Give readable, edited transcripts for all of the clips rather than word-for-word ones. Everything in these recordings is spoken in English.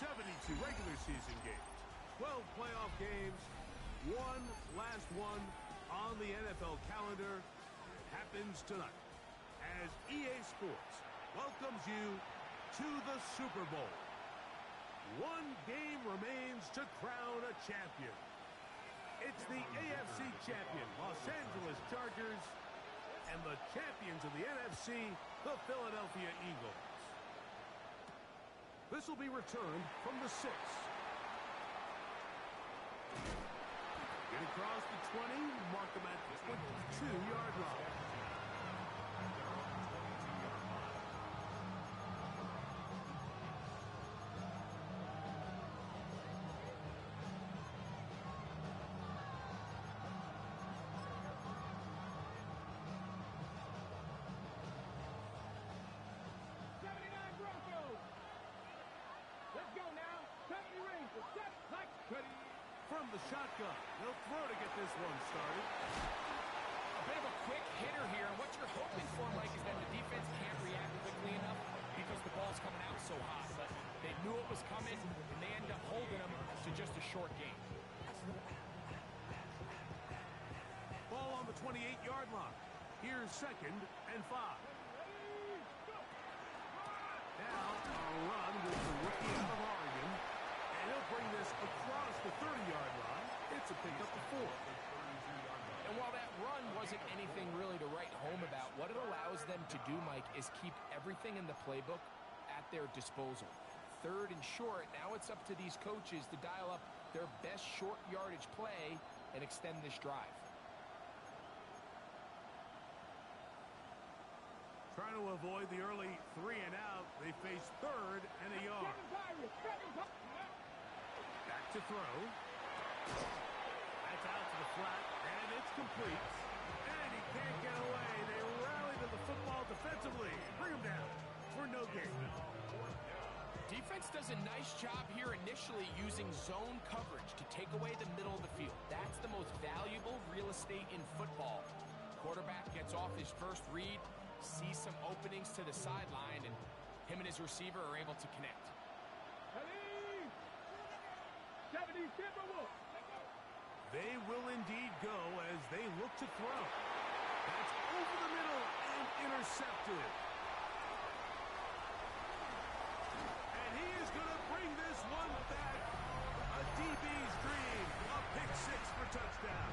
72 regular season games, 12 playoff games, one last one on the NFL calendar happens tonight as EA Sports welcomes you to the Super Bowl. One game remains to crown a champion. It's the AFC champion, Los Angeles Chargers, and the champions of the NFC, the Philadelphia Eagles. This will be returned from the 6. Get across the 20, mark them at the 22-yard line. From the shotgun, they'll throw to get this one started. A bit of a quick hitter here, and what you're hoping for, Mike, is that the defense can't react quickly enough because the ball's coming out so hot. But they knew it was coming, and they end up holding them to just a short game. Ball on the 28-yard line. Here's 2nd and 5. Now a run with the rookie out of Oregon. And he'll bring this across the 30-yard line. It's a pickup to 4. And while that run wasn't anything really to write home about, what it allows them to do, Mike, is keep everything in the playbook at their disposal. 3rd and short, now it's up to these coaches to dial up their best short yardage play and extend this drive. Trying to avoid the early 3 and out, they face 3rd and a yard. Back to throw. That's out to the flat, and it's complete. And he can't get away. They rally to the football defensively. Bring him down for no gain. Defense does a nice job here initially using zone coverage to take away the middle of the field. That's the most valuable real estate in football. Quarterback gets off his first read, sees some openings to the sideline, and him and his receiver are able to connect. They will indeed go as they look to throw. That's over the middle and intercepted. And he is going to bring this one back. A DB's dream. A pick 6 for touchdown.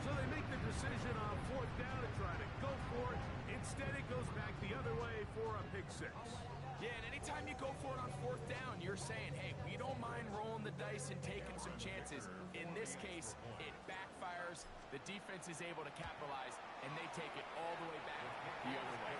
So they make the decision on 4th down to try to go for it. Instead, it goes back the other way for a pick 6. Yeah, and anytime you go for it on 4th down, you're saying, hey, we don't mind rolling the dice and taking some chances. In this case, it backfires. The defense is able to capitalize, and they take it all the way back the other way.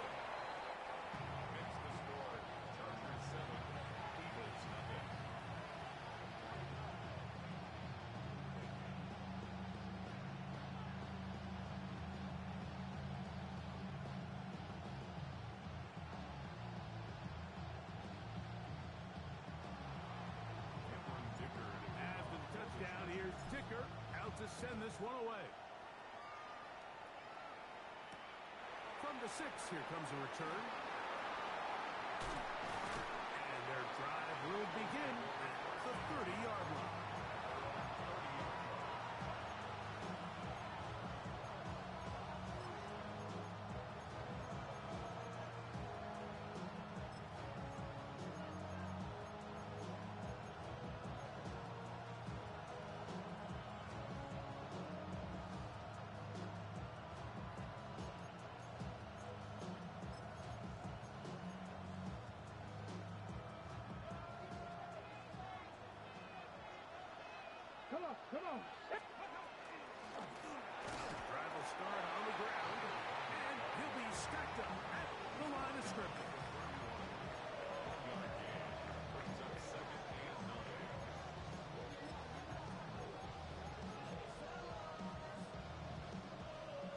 Here's Ticker out to send this one away. From the 6, here comes a return. And their drive will begin at the 30-yard line. Come on. Drive will start on the ground, and he'll be stacked up at the line of scrimmage.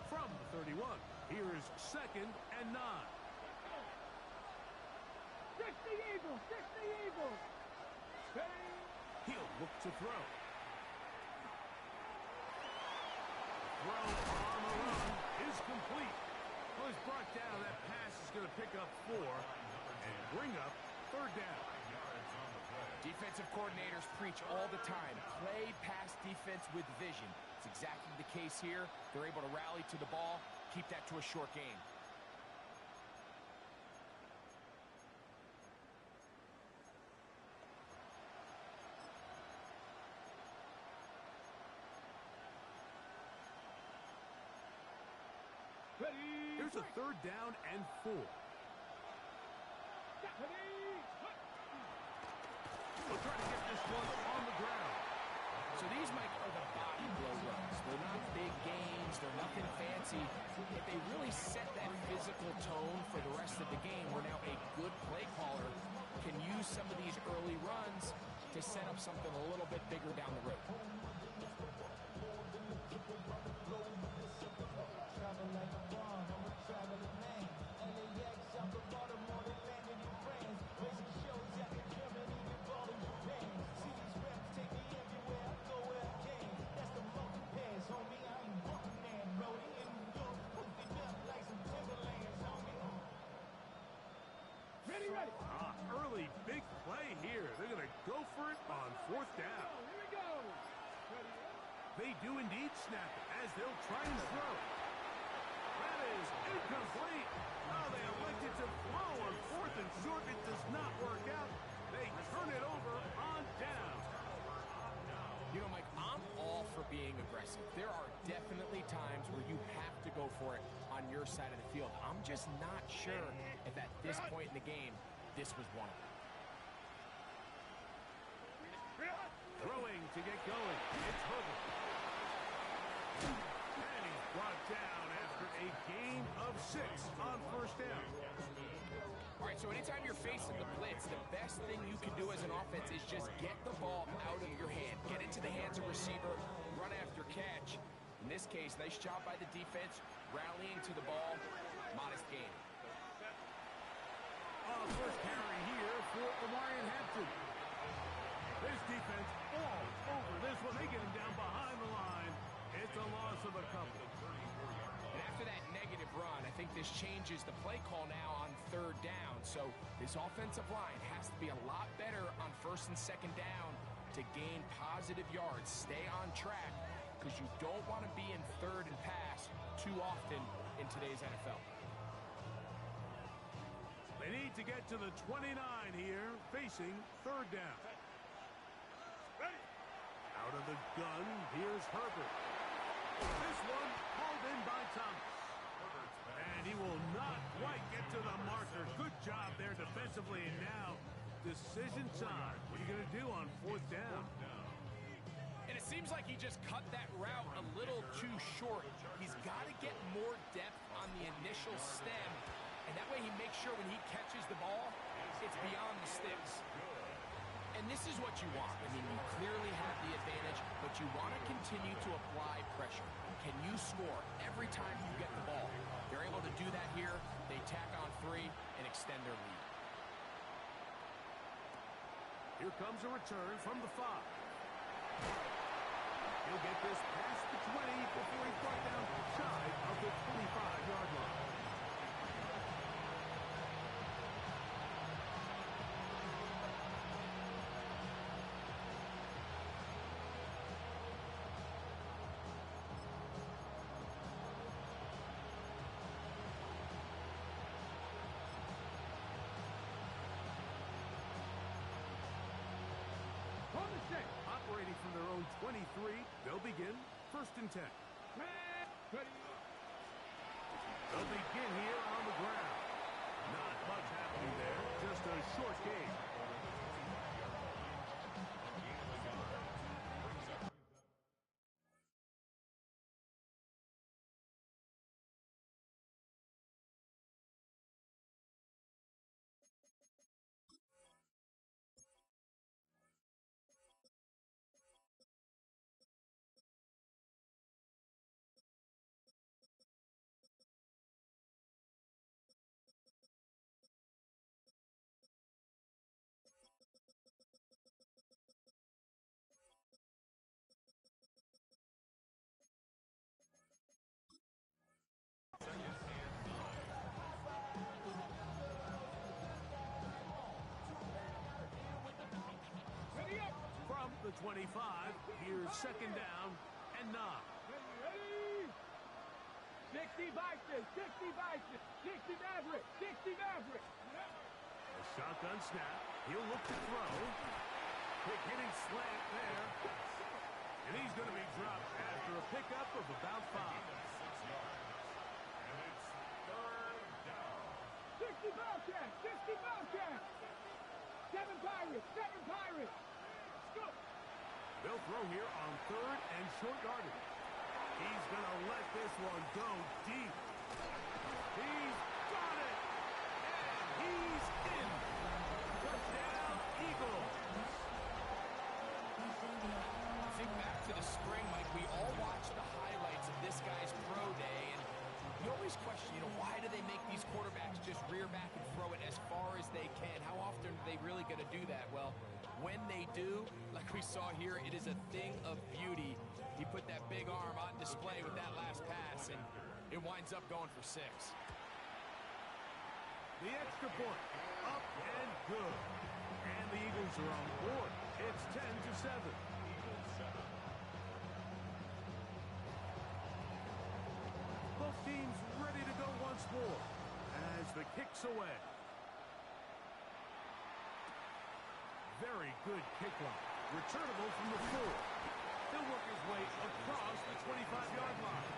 From the 31, here's 2nd and 9. 60 Eagles, 60 Eagles. He'll look to throw. Throw on the run is complete. Well, he's brought down. That pass is going to pick up 4 and bring up third down. Defensive coordinators preach all the time, play pass defense with vision. It's exactly the case here. They're able to rally to the ball, keep that to a short game. Here's a third down and 4. We'll try to get this one on the ground. So these, Mike, are the body blow runs. They're not big gains. They're nothing fancy. But they really set that physical tone for the rest of the game, where now a good play caller can use some of these early runs to set up something a little bit bigger down the road. Early big play here. They're going to go for it on fourth down. Here we go. They do indeed snap it as they'll try and throw. That is incomplete. Oh, they elected to throw on fourth and short. It does not work out. They turn it over on down. You know, Mike, I'm all for being aggressive. There are definitely times where you have to go for it on your side of the field. I'm just not sure if at this point in the game, this was one of them. Throwing to get going. It's Herbert. And he's brought down after a gain of 6 on first down. All right, so anytime you're facing the blitz, the best thing you can do as an offense is just get the ball out of your hand. Get into the hands of receiver, run after catch. In this case, nice job by the defense, rallying to the ball. Modest gain. First carry here for Orion Hampton. This defense all over this one. They get him down behind the line. It's a loss of a couple. And after that negative run, I think this changes the play call now on third down. So this offensive line has to be a lot better on first and second down to gain positive yards. Stay on track, because you don't want to be in third and pass too often in today's NFL. They need to get to the 29 here, facing third down. Out of the gun, here's Herbert. This one called in by Thomas. And he will not quite get to the marker. Good job there defensively. And now, decision time. What are you going to do on fourth down? And it seems like he just cut that route a little too short. He's got to get more depth on the initial stem. And that way he makes sure when he catches the ball, it's beyond the sticks. And this is what you want. I mean, you clearly have the advantage, but you want to continue to apply pressure. Can you score every time you get the ball? They're able to do that here. They tack on 3 and extend their lead. Here comes a return from the 5. He'll get this past the 20 before he's brought down shy of the 25-yard line. Operating from their own 23, they'll begin first and 10. They'll begin here on the ground. Not much happening there, just a short game. 25. Here's second down and 9. Ready? 60 Vikings, 60 Vikings, 60 Mavericks, 60 Mavericks. A shotgun snap. He'll look to throw. Quick hitting slant there. And he's going to be dropped after a pickup of about 5. 60 Bobcats, 60 Bobcats. 7 Pirates, 7 Pirates. Let's go. They'll throw here on 3rd and short yardage. He's going to let this one go deep. He's got it. And he's in. Touchdown, Eagles. Think back to the spring, Mike. We all watched the highlights of this guy's pro day, and you always question, why do they make these quarterbacks just rear back and throw it as far as they can? How often are they really going to do that? Well, when they do, like we saw here, it is a thing of beauty. He put that big arm on display with that last pass, and it winds up going for 6. The extra point, up and good. And the Eagles are on board. It's 10-7. Both teams ready to go once more as the kick's away. Very good kickoff. Returnable from the 4. He'll work his way across the 25-yard line.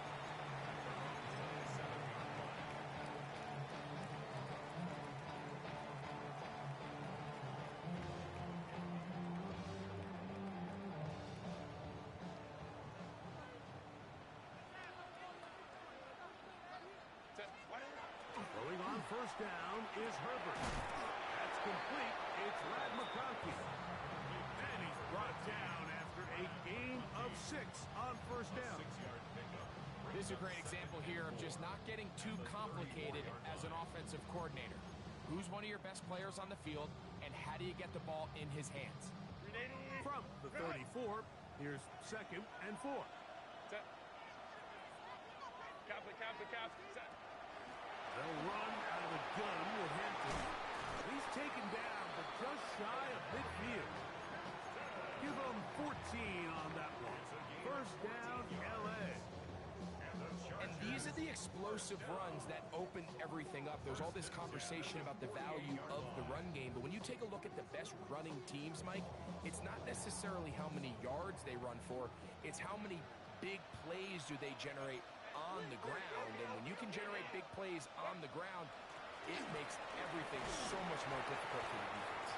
Throwing on first down is Herbert. That's complete. It's Rad McConkey. And he's brought down after a gain of 6 on first down. This is a great example here of just not getting too complicated as an offensive coordinator. Who's one of your best players on the field, and how do you get the ball in his hands? From the 34, here's second and 4. They'll run out of the gun with Hampton. He's taken down, but just shy of midfield. Give him 14 on that one. First down, L.A. And these are the explosive runs that open everything up. There's all this conversation about the value of the run game, but when you take a look at the best running teams, Mike, it's not necessarily how many yards they run for, it's how many big plays do they generate on the ground. And when you can generate big plays on the ground, it makes everything so much more difficult for the defense.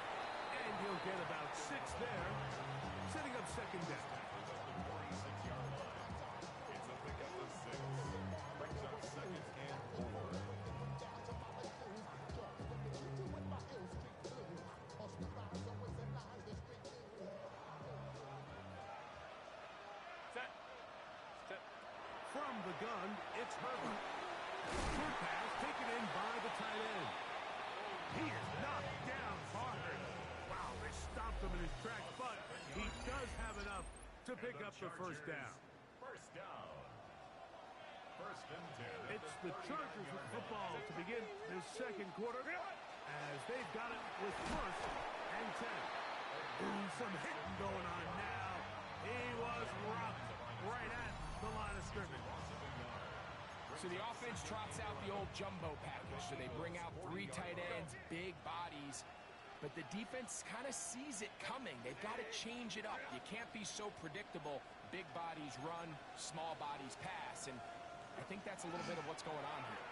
And he'll get about 6 there, setting up second down. From the gun, it's Herbert. Short pass taken in by the tight end. He is knocked down hard. Wow, they stopped him in his tracks, but he does have enough to pick up the first down. First down. First and 10. It's the Chargers with the football to begin this second quarter as they've got it with first and 10. Ooh, some hitting going on now. He was rocked right at the line of scrimmage. So the offense trots out the old jumbo package. So they bring out 3 tight ends, big bodies, but the defense kind of sees it coming. They've got to change it up. You can't be so predictable. Big bodies run, small bodies pass, and I think that's a little bit of what's going on here.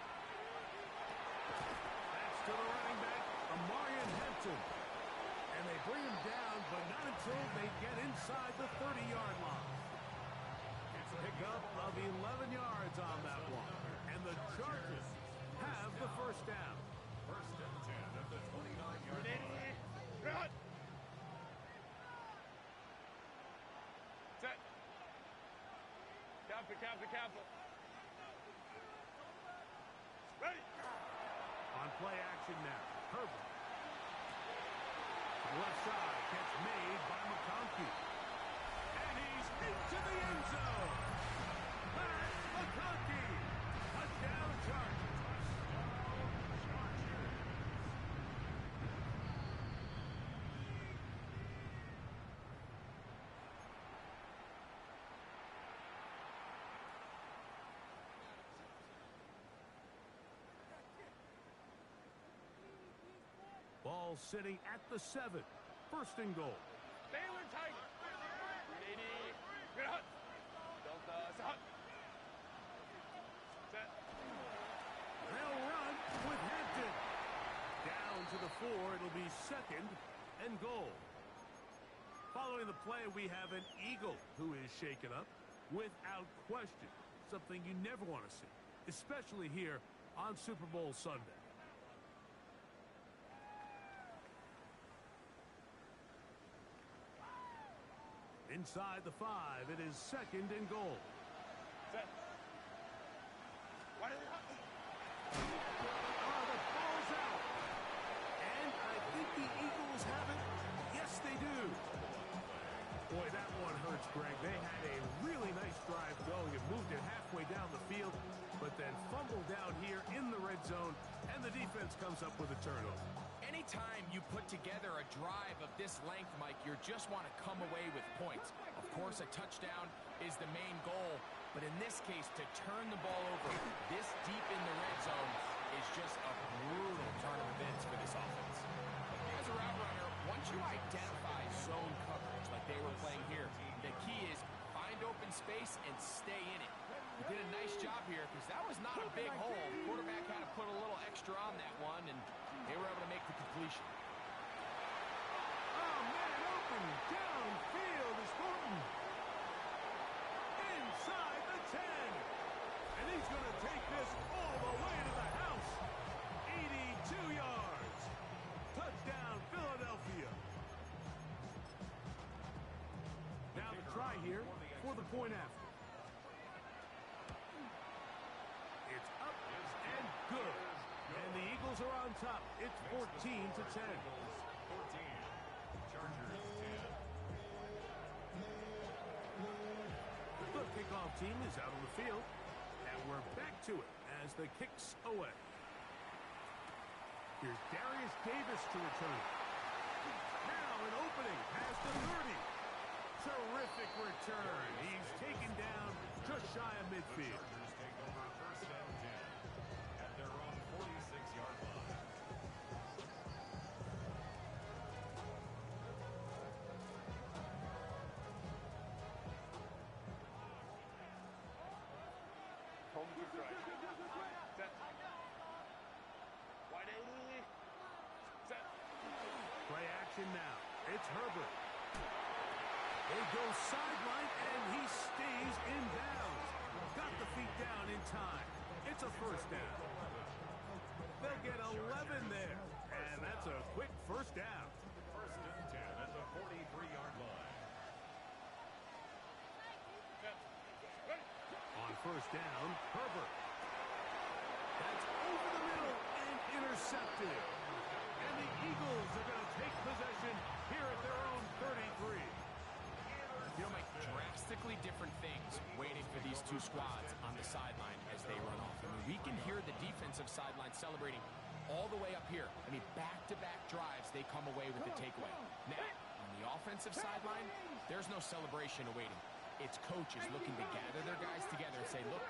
That's to the running back, Amarian Hampton. And they bring him down, but not until they get inside the 30-yard line. Pickup of 11 yards on that one. And the Chargers have the first down. First and 10 at the 29-yard line. Set. Capital. Ready. On play action now. Herbert. Left side catch made by McConkey. And he's into the end zone. Pat McConkey. Touchdown Chargers. ball sitting at the 7. First and goal. Baylor Tiger. Good hunt. Delta Sahut. Set. They'll run with Hampton. Down to the 4. It'll be second and goal. Following the play, we have an Eagle who is shaken up without question. Something you never want to see, especially here on Super Bowl Sunday. Inside the 5, it is second and goal. Set. What is it? Oh, the ball's out. And I think the Eagles have it. Yes, they do. Boy, that one hurts, Greg. They had a really nice drive going and moved it halfway down the field, but then fumbled down here in the red zone, and the defense comes up with a turnover. Anytime you put together a drive of this length, Mike, you just want to come away with points. Of course, a touchdown is the main goal, but in this case, to turn the ball over this deep in the red zone is just a brutal turn of events for this offense. As a route runner, once you identify zone coverage like they were playing here, the key is find open space and stay in it. You did a nice job here because that was not a big hole. The quarterback had to put a little extra on that one, and they were able to make the completion. Oh, man, open downfield is Thornton. Inside the 10. And he's going to take this all the way to the house. 82 yards. Touchdown, Philadelphia. Now the try here for the point after. It's up and good. And the Eagles are on top. It's 14-10. 14. Chargers 10. The kickoff team is out on the field. And we're back to it as the kick's away. Here's Darius Davis to return. Now an opening past the 30. Terrific return. He's taken down just shy of midfield. Chargers take over first and 10 at their own 46-yard line. Home to strike. Set. Wide A. Set. Play action now. It's Herbert. They go sideline, and he stays in bounds. Got the feet down in time. It's a first down. They'll get 11 there, and that's a quick first down. First and 10 at the 43-yard line. On first down, Herbert. That's over the middle and intercepted. And the Eagles are going to take possession here at their own 33. You know, Mike, drastically different things waiting for these two squads on the sideline as they run off. I mean, we can hear the defensive sideline celebrating all the way up here. I mean, back-to-back drives, they come away with the takeaway. Now, on the offensive sideline, there's no celebration awaiting. It's coaches looking to gather their guys together and say, look,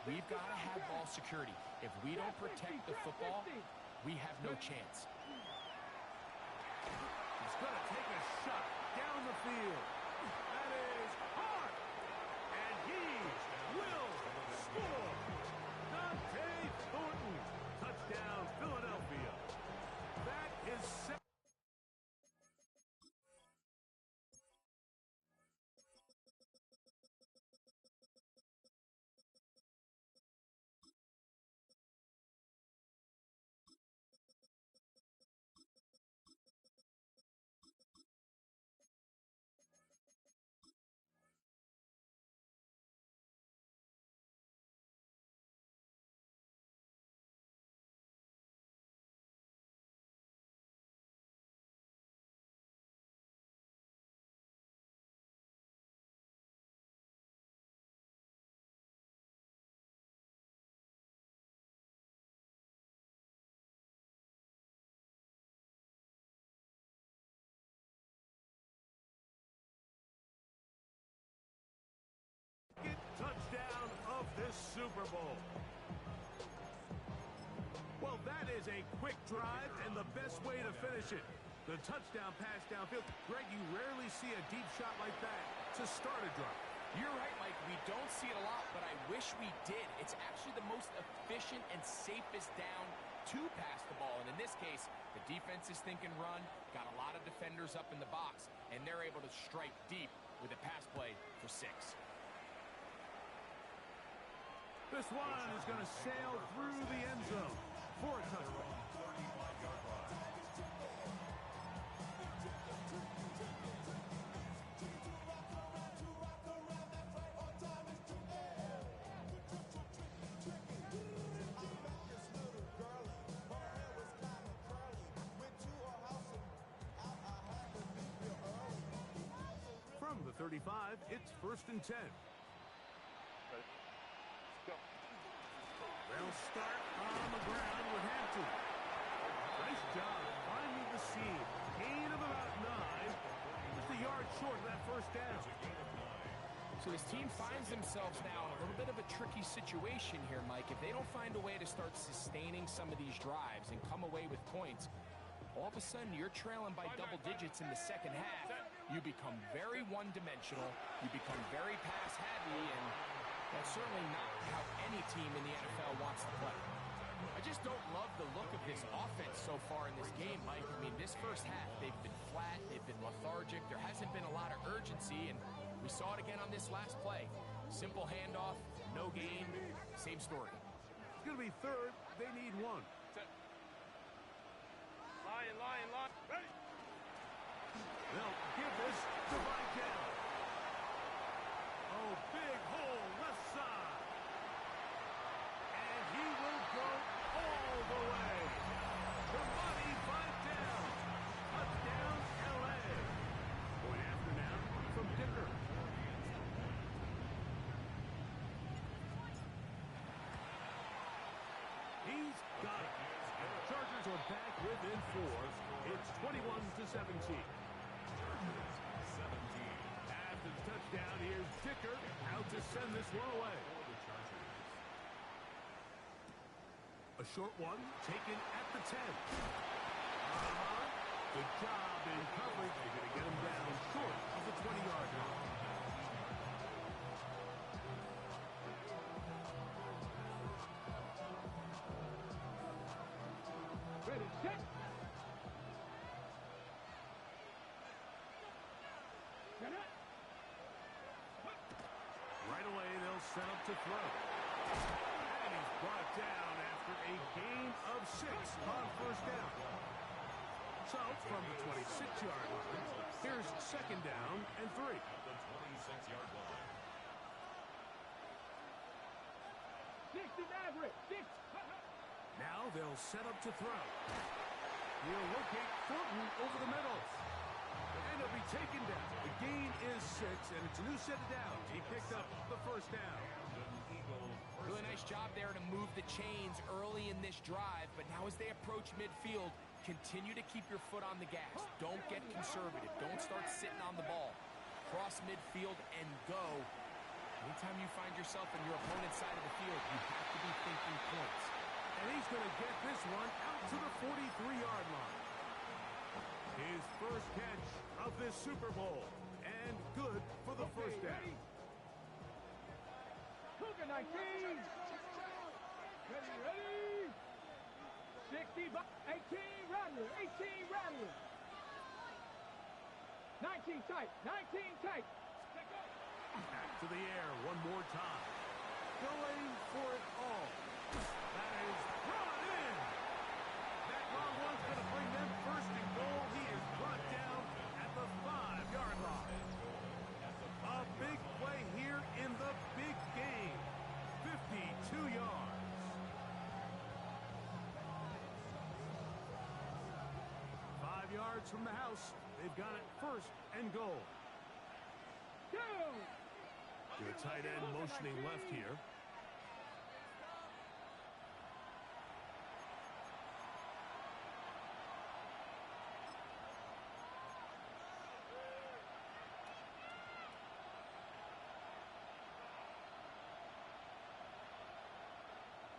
we've got to have ball security. If we don't protect the football, we have no chance. He's going to take a shot down the field. That is hard. And he will score. Dante Thornton. Touchdown, Philadelphia. That is set. Touchdown of this Super Bowl. Well, that is a quick drive and the best way to finish it. The touchdown pass downfield. Greg, you rarely see a deep shot like that to start a drive. You're right, Mike. We don't see it a lot, but I wish we did. It's actually the most efficient and safest down to pass the ball. And in this case, the defense is thinking run, got a lot of defenders up in the box, and they're able to strike deep with a pass play for 6. This one is going to sail through the end zone for a touchdown. From the 35, it's 1st and 10. They'll start on the ground with Hampton. Nice job finding the seam. Gain of about 9. Just a yard short of that first down. So this team finds themselves now in a little bit of a tricky situation here, Mike. If they don't find a way to start sustaining some of these drives and come away with points, all of a sudden you're trailing by double digits in the second half. You become very one-dimensional. You become very pass-heavy, and that's certainly not how any team in the NFL wants to play. I just don't love the look of this offense so far in this game, Mike. I mean, this first half, they've been flat, they've been lethargic. There hasn't been a lot of urgency, and we saw it again on this last play. Simple handoff, no gain, same story. It's going to be 3rd. They need 1. Lion. Ready. They'll give this to Vitale. Oh, big hole left side. And he will go all the way. The money Vitale. Touchdown, L.A. Going after now from Dicker. He's got it. And the Chargers are back within 4. It's 21-17. After the touchdown, here's Dicker out to send this one away. A short one taken at the 10. Good job in coverage. They're going to get him down short of the 20-yard line. Ready, set. Right away, they'll set up to throw. And he's brought down after a gain of 6 on first down. So, from the 26-yard line, here's 2nd down and 3. At the 26-yard line. 60 Maverick. 6. Now they'll set up to throw. He'll locate Thornton over the middle. And he'll be taken down. The gain is 6, and it's a new set of downs. He picked up the first down. Really nice job there to move the chains early in this drive, but now as they approach midfield, continue to keep your foot on the gas. Don't get conservative. Don't start sitting on the ball. Cross midfield and go. Anytime you find yourself on your opponent's side of the field, you have to be thinking points. And he's going to get this one out to the 43-yard line. His first catch of this Super Bowl. And good for the first down. Cougar 19. Ready. 60, 18, Rattler. 18, Rattler. 19 tight. 19 tight. Back to the air one more time. Going for it all. That is brought in. That long one's going to bring them first and goal. He is brought down at the 5-yard line. A big play here in the big game. 52 yards. Yards from the house. They've got it first and goal. The tight end motioning left here.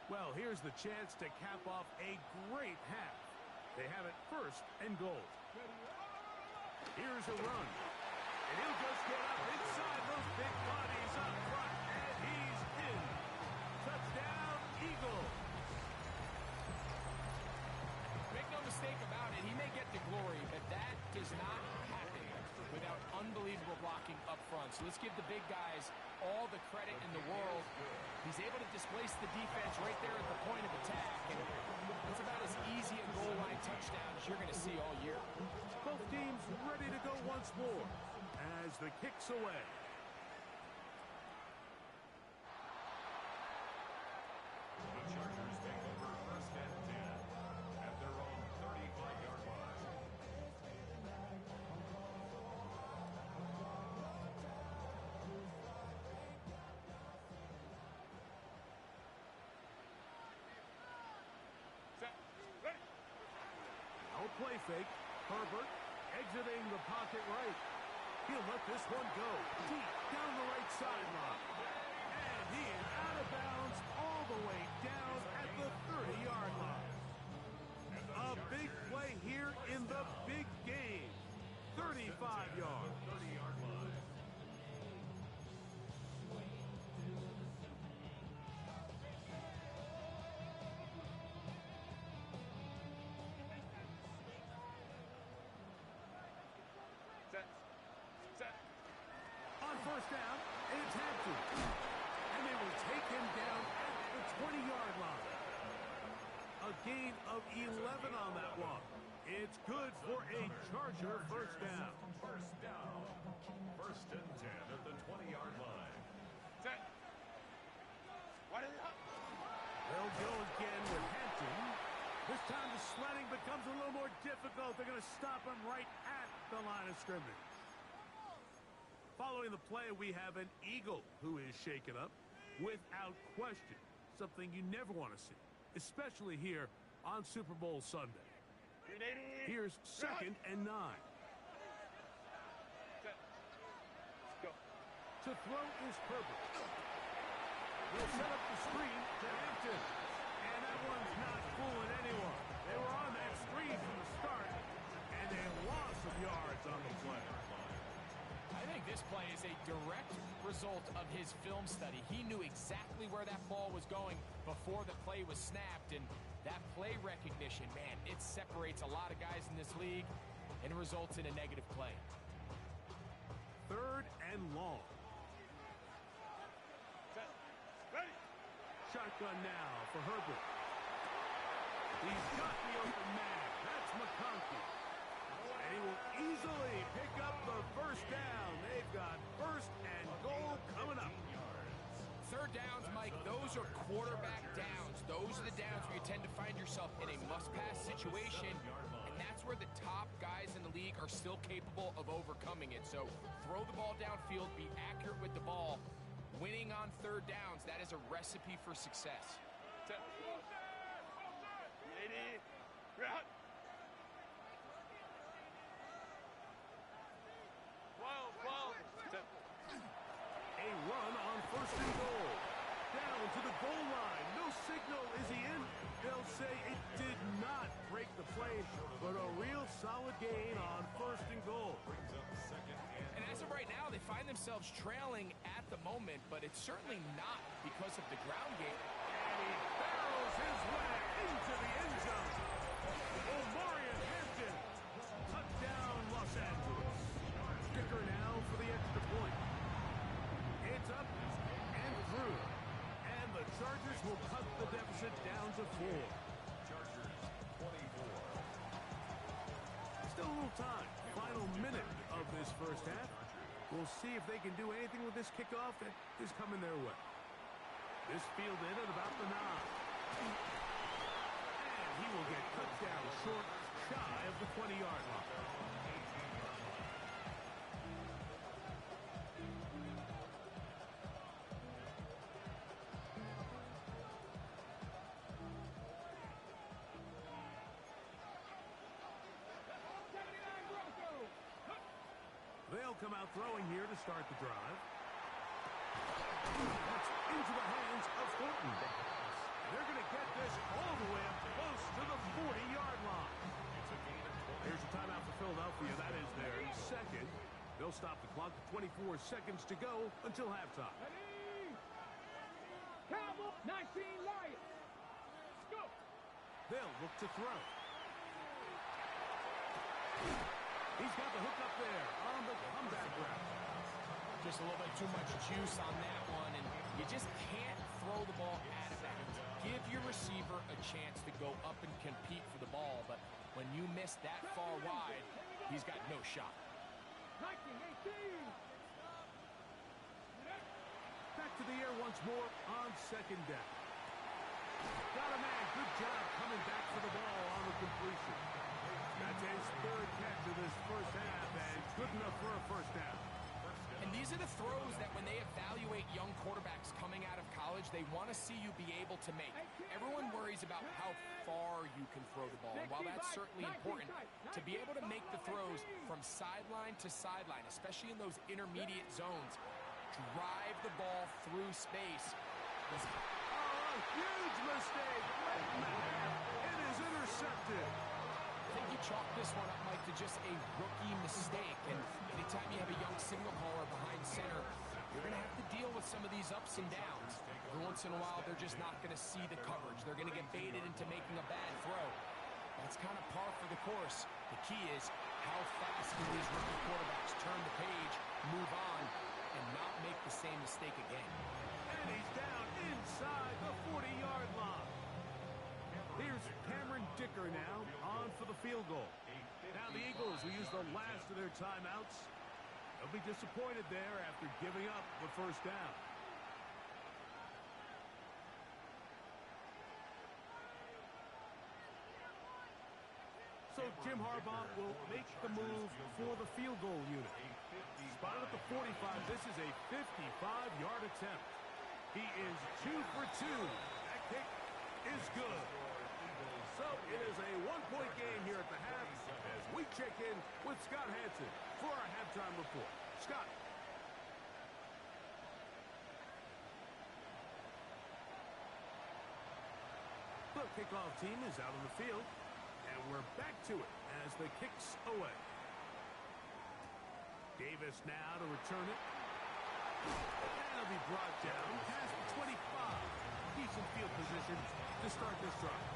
Well, here's the chance to cap off a great half. They have it first and goal. Here's a run. And he'll just get up inside those big bodies up front. And he's in. Touchdown, Eagles. Make no mistake about it, he may get the glory, but that does not happen without unbelievable blocking up front. So let's give the big guys all the credit in the world. He's able to displace the defense right there at the point of attack. And it's about as easy a goal line touchdown as you're going to see all year. Both teams ready to go once more as the kick's away. The Chargers take over first and 10 at their own 35-yard line. No play fake. Herbert exiting the pocket right. He'll let this one go deep down the right sideline. And he is out of bounds all the way down at the 30-yard line. A big play here in the big game. 35 yards. 30-yard line. On first down, it's Hampton. And they will take him down at the 20-yard line. A gain of 11 on that one. It's good for a Charger first down. First down. First and 10 at the 20-yard line. They'll go again with Hampton. This time the sledding becomes a little more difficult. They're going to stop him right at the line of scrimmage. Following the play, we have an Eagle who is shaken up without question. Something you never want to see, especially here on Super Bowl Sunday. Here's second and 9. To throw is Herbert. He'll set up the screen to Hampton. And that one's not fooling anyone. They were on that screen from the start, and a loss of yards on the play. I think this play is a direct result of his film study. He knew exactly where that ball was going before the play was snapped, and that play recognition, man, it separates a lot of guys in this league and results in a negative play. Third and long. Shotgun now for Herbert. He's got the open man. That's McConkey. And he will easily pick up the first down. They've got first and goal coming up. Third downs, Mike, those are quarterback downs. Those are the downs where you tend to find yourself in a must-pass situation, and that's where the top guys in the league are still capable of overcoming it. So throw the ball downfield, be accurate with the ball. Winning on third downs, that is a recipe for success. A run on first and goal. Down to the goal line. No signal. Is he in? They'll say it did not break the play, but a real solid gain on first and goal. Brings up second And as of right now, they find themselves trailing at the moment, but it's certainly not because of the ground game. And he barrels his way into the end zone. Omarion Hampton. Touchdown, Los Angeles. Kicker now for the extra point. It's up and through. And the Chargers will cut the deficit down to 4. Chargers 24. Still a little time. Final minute of this first half. We'll see if they can do anything with this kickoff that is coming their way. This fielded at about the 9. And he will get cut down short, shy of the 20-yard line. They'll come out throwing here to start the drive. That's into the hands of Horton. They're going to They'll stop the clock with 24 seconds to go until halftime. Ready? Cowboy, 19 Lions. Go. They'll look to throw. He's got the hook up there on the comeback route. Just a little bit too much juice on that one, and you just can't throw the ball out of bounds. Give your receiver a chance to go up and compete for the ball, but when you miss that far wide, he's got no shot. 19-18. Back to the air once more on second down. Got a man. Good job coming back for the ball on the completion. That's his third catch of this first half, and good enough for a first down. And these are the throws that when they evaluate young quarterbacks coming out of college, they want to see you be able to make. Everyone worries about how far you can throw the ball. And while that's certainly important, to be able to make the throws from sideline to sideline, especially in those intermediate zones, drive the ball through space. Oh, a huge mistake. Late in the half. It is intercepted. I think you chalk this one up, Mike, to just a rookie mistake. And anytime you have a young signal caller behind center, you're going to have to deal with some of these ups and downs. Every once in a while, they're just not going to see the coverage. They're going to get baited into making a bad throw. That's kind of par for the course. The key is how fast can these rookie quarterbacks turn the page, move on, and not make the same mistake again. And he's down inside the 40-yard line. Here's Cameron Dicker now on for the field goal. Now the Eagles will use the last of their timeouts. They'll be disappointed there after giving up the first down. So Jim Harbaugh will make the move for the field goal unit. Spotted at the 45. This is a 55-yard attempt. He is 2 for 2. That kick is good. So it is a one-point game here at the half as we check in with Scott Hansen for our halftime report. Scott. The kickoff team is out on the field, and we're back to it as the kick's away. Davis now to return it. And it'll be brought down past the 25. Decent field position to start this drive.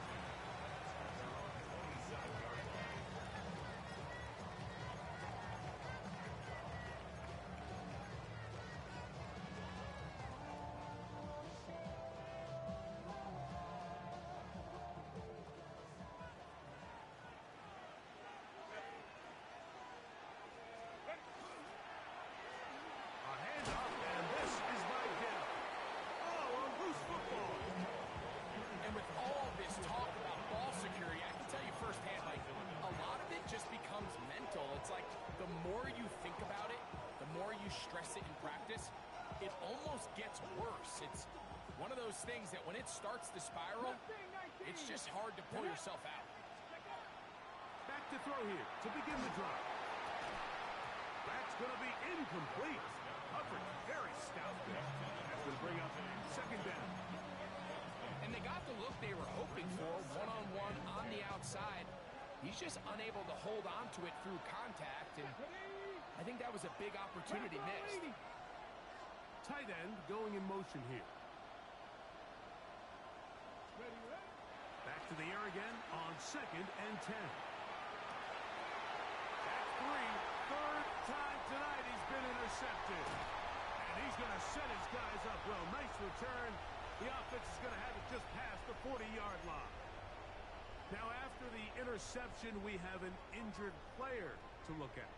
Stress it in practice, it almost gets worse. It's one of those things that when it starts to spiral, it's just hard to pull yourself out. Back to throw here to begin the drive. That's going to be incomplete. Coverage very stout there. That's going to bring up second down. And they got the look they were hoping for, one-on-one on the outside. He's just unable to hold on to it through contact, and I think that was a big opportunity missed. Tight end going in motion here. Back to the air again on second and 10. At 3, third time tonight he's been intercepted. And he's going to set his guys up well. Nice return. The offense is going to have it just past the 40-yard line. Now after the interception, we have an injured player to look at.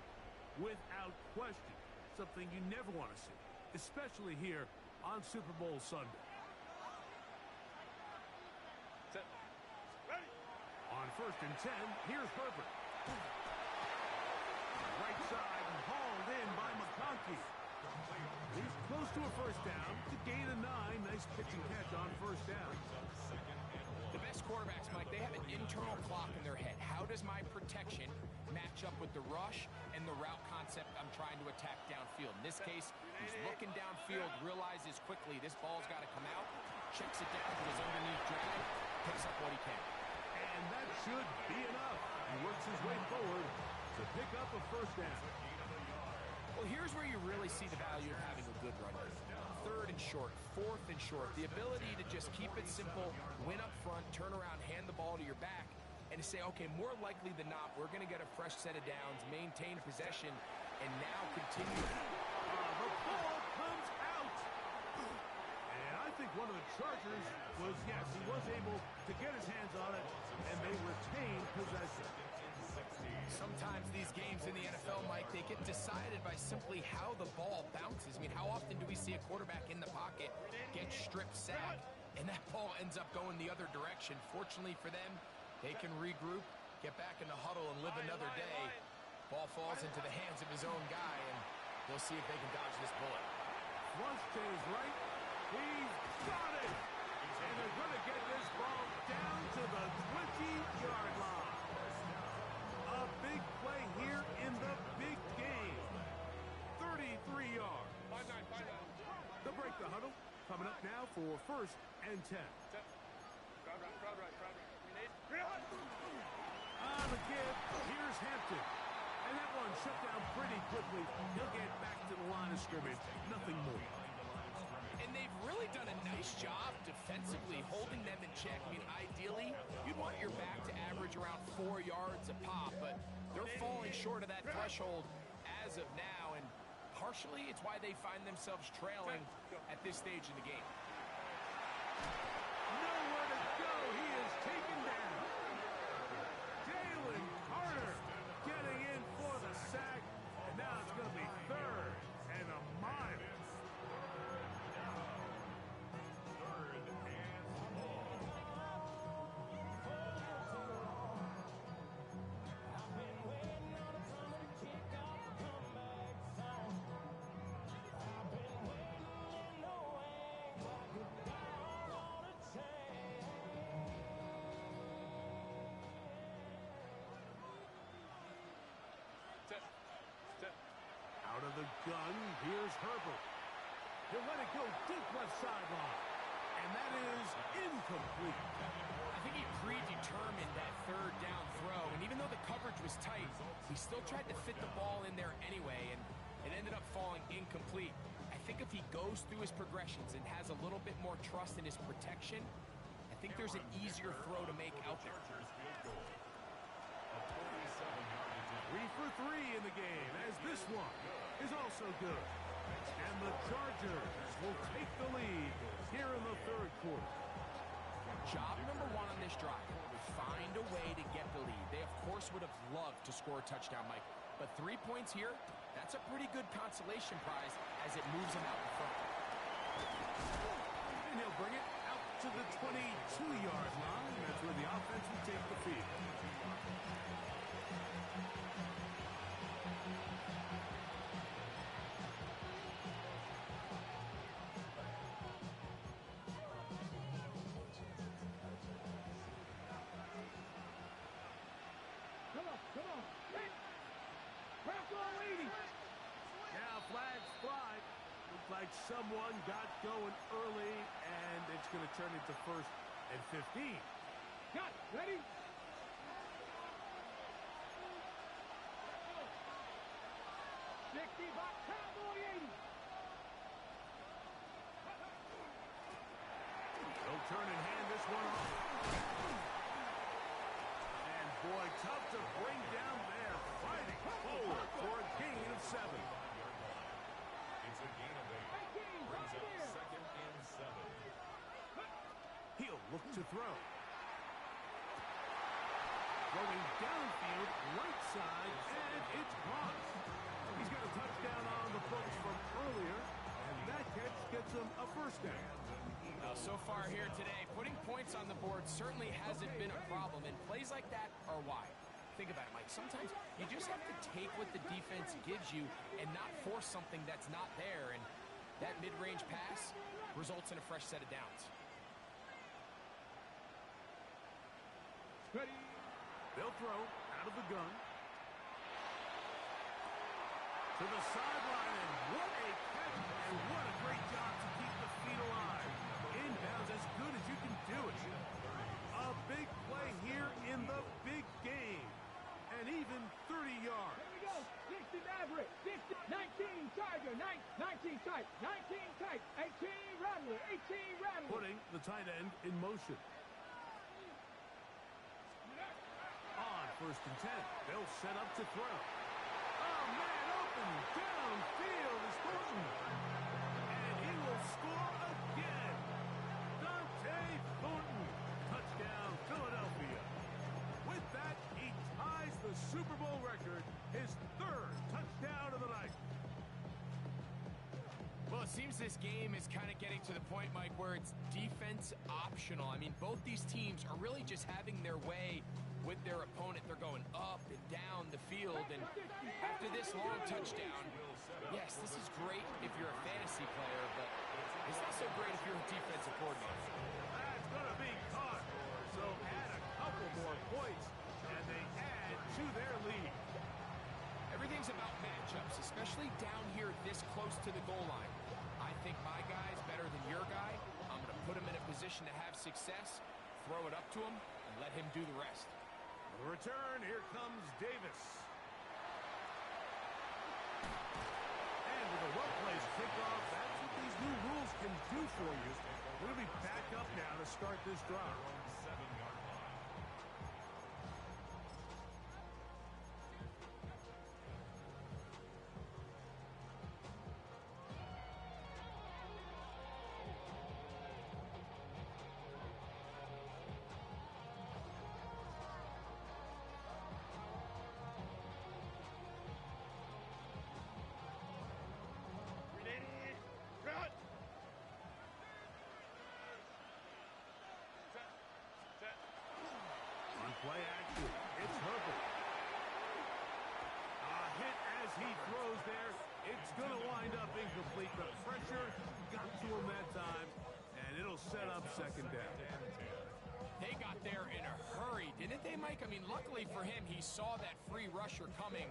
Without question, something you never want to see, especially here on Super Bowl Sunday. Set. Ready. On first and 10, here's Herbert. Right side and hauled in by McConkey. He's close to a first down. To gain a 9. Nice pitch and catch on first down. The best quarterbacks, Mike, they have an internal clock in their head. How does my protection match up with the rush and the route concept I'm trying to attack downfield? In this case, he's looking downfield, realizes quickly this ball's got to come out, checks it down to his underneath drag, picks up what he can. And that should be enough. He works his way forward to pick up a first down. Well, Well, here's where you really see the value of having a good runner. Third and short, fourth and short. The ability to just keep it simple, win up front, turn around, hand the ball to your back, and to say, okay, more likely than not, we're going to get a fresh set of downs, maintain possession, and now continue. The ball comes out. And I think one of the Chargers was, yes, he was able to get his hands on it, and they retained possession. Sometimes these games in the NFL, Mike, they get decided by simply how the ball bounces. I mean, how often do we see a quarterback in the pocket get strip sack, and that ball ends up going the other direction? Fortunately for them, they can regroup, get back in the huddle, and live another day. Ball falls into the hands of his own guy, and they'll see if they can dodge this bullet. Flush to his right. He's got it. And they're going to get this ball down to the 20-yard line. A big play here in the big game. 33 yards. They'll break the huddle. Coming up now for 1st and 10. The give. Here's Hampton. And that one shut down pretty quickly. He'll get back to the line of scrimmage. Nothing more. And they've really done a nice job defensively holding them in check. I mean, ideally, you'd want your back to average around 4 yards a pop, but they're falling short of that threshold as of now, and partially it's why they find themselves trailing at this stage in the game. Nowhere to go. He is taken down. Jalen Carter getting in for the sack, and now it's going to be 3rd and a mile. Out of the gun, here's Herbert. He'll let it go deep left sideline. And that is incomplete. I think he predetermined that 3rd down throw, and even though the coverage was tight, he still tried to fit the ball in there anyway, and it ended up falling incomplete. I think if he goes through his progressions and has a little bit more trust in his protection, I think there's an easier throw to make out there. 3 for 3 in the game, as this one is also good. And the Chargers will take the lead here in the 3rd quarter. Job number 1 on this drive, find a way to get the lead. They, of course, would have loved to score a touchdown, Mike. But 3 points here, that's a pretty good consolation prize as it moves them out in front. And he'll bring it out to the 22-yard line. That's where the offense will take the field. Come on. Press all 80. Now flags fly. Looks like someone got going early, and it's going to turn into 1st and 15. Got it. Ready? Cowboy 80. They'll turn and hand this one off. And boy, tough to bring down there. Fighting forward for a gain of 7. It's a gain of 8. Brings up 2nd and 7. He'll look to throw. Going downfield, right side, and it's caught. He's got a touchdown on the books from earlier, and that catch gets him a 1st down. So far here today, putting points on the board certainly hasn't been a problem, and plays like that are why. Think about it, Mike. Sometimes you just have to take what the defense gives you and not force something that's not there, and that mid-range pass results in a fresh set of downs. Ready? They'll throw out of the gun. To the sideline, and what a catch, and what a great job to keep the feet alive. Inbounds as good as you can do it. A big play here in the big game. And even 30 yards. Here we go. 60 Maverick. 60, 19. tight, 19 tight, 18 rattler, 18 rattler. Putting the tight end in motion. On 1st and 10, they'll set up to throw. Oh, man, open downfield is Thornton. And he will score again. Dante Thornton. Touchdown, Philadelphia. With that, he ties the Super Bowl record, his 3rd touchdown of the night. Well, it seems this game is kind of getting to the point, Mike, where it's defense optional. I mean, both these teams are really just having their way with their opponent. They're going up and down the field, and after this long touchdown, yes, this is great if you're a fantasy player, but it's not so great if you're a defensive coordinator. That's going to be caught. So add a couple more points, and they add to their lead. Everything's about matchups, especially down here this close to the goal line. I think my guy's better than your guy. I'm going to put him in a position to have success, throw it up to him, and let him do the rest. The return, here comes Davis. And with a well-placed kickoff, that's what these new rules can do for you. We're going to be back up now to start this drive. 7-yard line. Play action. It's Herbert. A hit as he throws there. It's going to wind up incomplete. The pressure got to him that time, and it'll set up 2nd down. They got there in a hurry, didn't they, Mike? I mean, luckily for him, he saw that free rusher coming,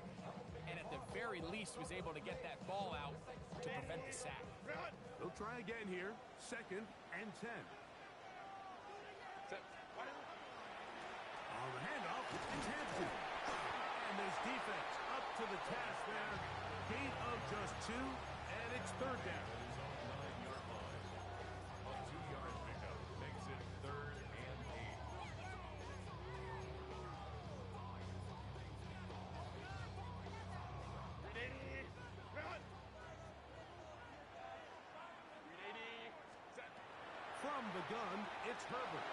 and at the very least was able to get that ball out to prevent the sack. They'll try again here. 2nd and 10. On the handoff, it's Hampton. And there's defense up to the task there. Gain of just 2, and it's 3rd down. It is on the 9-yard line. A 2-yard pickup makes it 3rd and 8. From the gun, it's Herbert.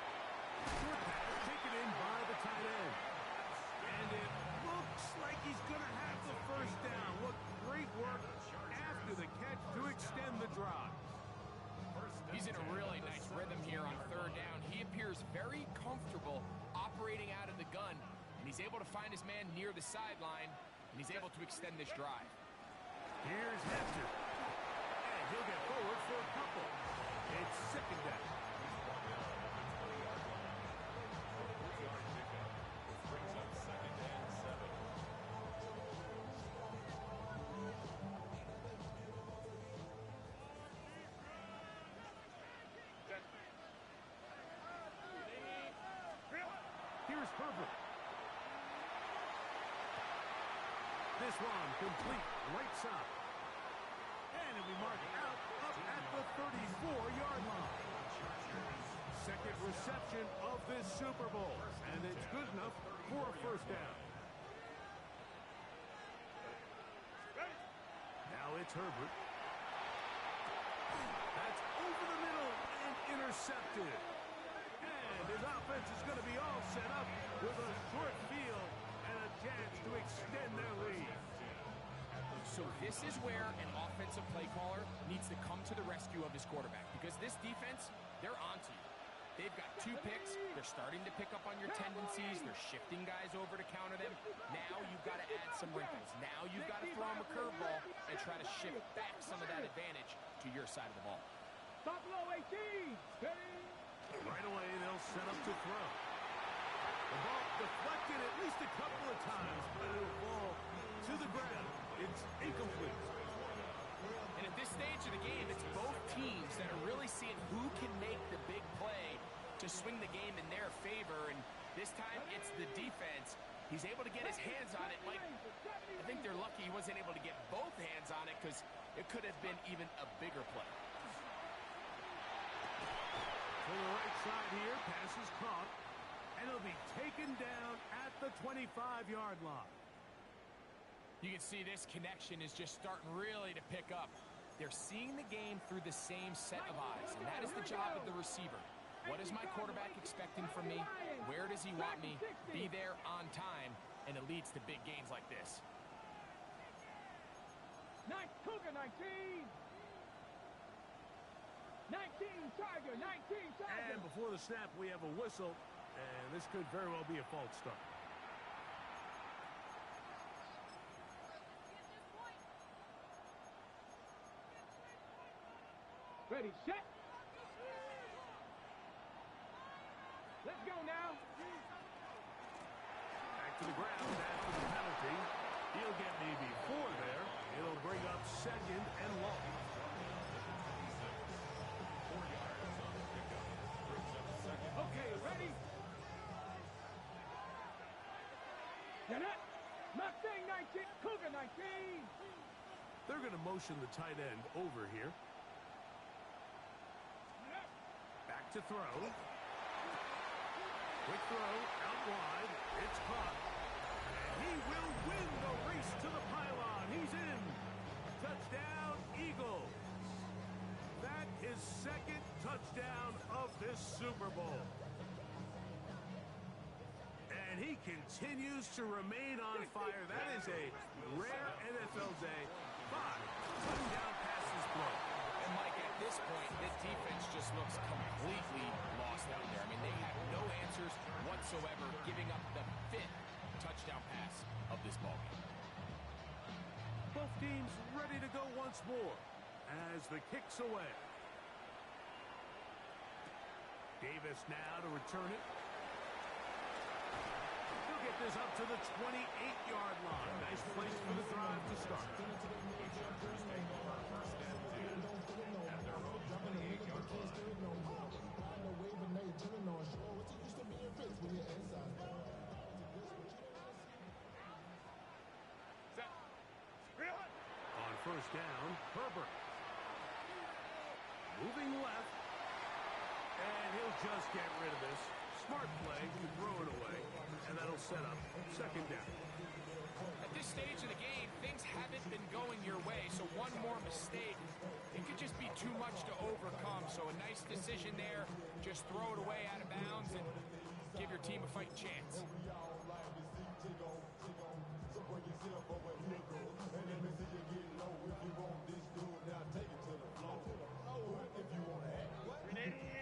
Short pass taken in by the tight end. And it looks like he's going to have the 1st down. What great work after the catch to extend the drive. He's in a really nice rhythm here on 3rd down. He appears very comfortable operating out of the gun, and he's able to find his man near the sideline, and he's able to extend this drive. Here's Hampton. And he'll get forward for a couple. It's 2nd down. Here's Herbert. This one complete right side. And it'll be marked out up at the 34-yard line. 2nd reception of this Super Bowl. And it's good enough for a 1st down. Now it's Herbert. That's over the middle and intercepted. And his offense is going to be all set up with a short field and a chance to extend their lead. So this is where an offensive play caller needs to come to the rescue of his quarterback, because this defense, they're onto you. They've got 2 picks. They're starting to pick up on your tendencies. They're shifting guys over to counter them. Now you've got to add some wrinkles. Now you've got to throw them a curveball and try to shift back some of that advantage to your side of the ball. Buffalo 18. Steady. Right away, they'll set up to throw. The ball deflected at least a couple of times, but it'll fall to the ground. It's incomplete. And at this stage of the game, it's both teams that are really seeing who can make the big play to swing the game in their favor. And this time, it's the defense He's able to get his hands on it. Like, I think they're lucky he wasn't able to get both hands on it because it could have been even a bigger play. To the right side here, pass is caught, and it'll be taken down at the 25-yard line. You can see this connection is just starting really to pick up. They're seeing the game through the same set of eyes, and that is the job of the receiver. What is my quarterback expecting from me? Where does he want me? Be there on time, and it leads to big gains like this. Cougar 19. 19 Tiger, 19 Tiger. And before the snap, we have a whistle, and this could very well be a false start. Ready, set. Let's go now. Back to the ground after the penalty. He'll get maybe 4 there. It'll bring up 2nd and long. 4 yards on the pickup. Brings up 2nd. Okay, ready? Get it? Mustang 19, Cougar 19. They're going to motion the tight end over here. Back to throw. Quick throw, out wide. It's caught. And he will win the race to the pylon. He's in. Touchdown, Eagles. That is 2nd touchdown of this Super Bowl. And he continues to remain on fire. That is a rare NFL day. 5 touchdown passes thrown. And Mike, at this point, the defense just looks completely lost out there. I mean, they have no answers whatsoever, giving up the 5th touchdown pass of this ballgame. Both teams ready to go once more as the kick's away. Davis now to return it. He'll get this up to the 28-yard line. Nice place for the drive to start. The Chargers take over 1st and 10 at their own 28-yard line. On 1st down, Herbert. Moving left. And he'll just get rid of this. Smart play to throw it away. And that'll set up 2nd down. At this stage of the game, things haven't been going your way, so one more mistake, it could just be too much to overcome. So a nice decision there. Just throw it away out of bounds and give your team a fighting chance.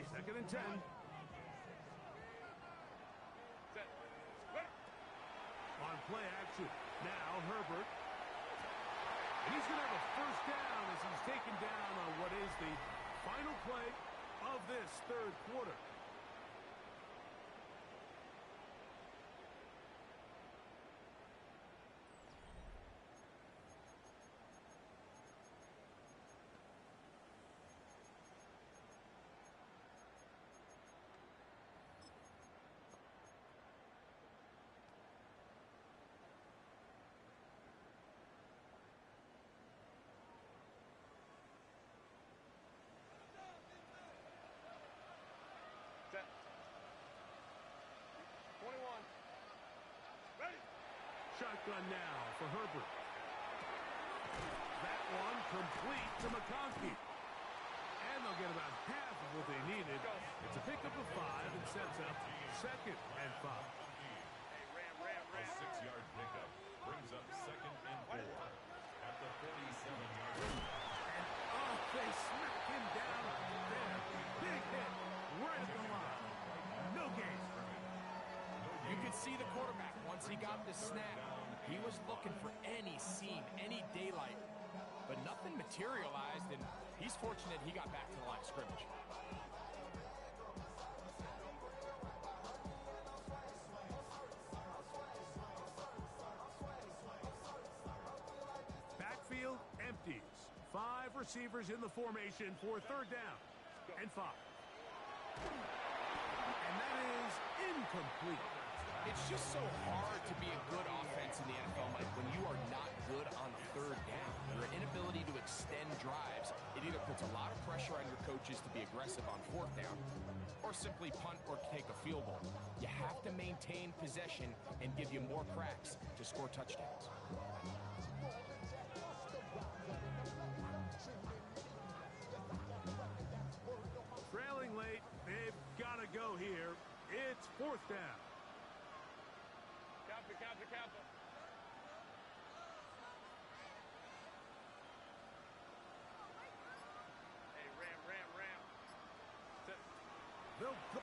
Second and 10. On play action. Now Herbert. And he's going to have a 1st down as he's taken down on what is the final play of this 3rd quarter. Shotgun now for Herbert. That one complete to McConkey. And they'll get about half of what they needed. It's a pickup of 5 and sets up 2nd and 5. A 6-yard pickup brings up 2nd and 4 at the 47-yard line. And they smack him down there. Big hit right at the line. No gain. You could see the quarterback once he got the snap. He was looking for any seam, any daylight, but nothing materialized, and he's fortunate he got back to the line of scrimmage. Backfield empties. 5 receivers in the formation for 3rd down and 5. And that is incomplete. It's just so hard to be a good offense in the NFL, Mike, when you are not good on third down. Your inability to extend drives, it either puts a lot of pressure on your coaches to be aggressive on fourth down or simply punt or take a field goal. You have to maintain possession and give you more cracks to score touchdowns. Trailing late, they've got to go here. It's fourth down. Counter. Hey, ram. They'll go.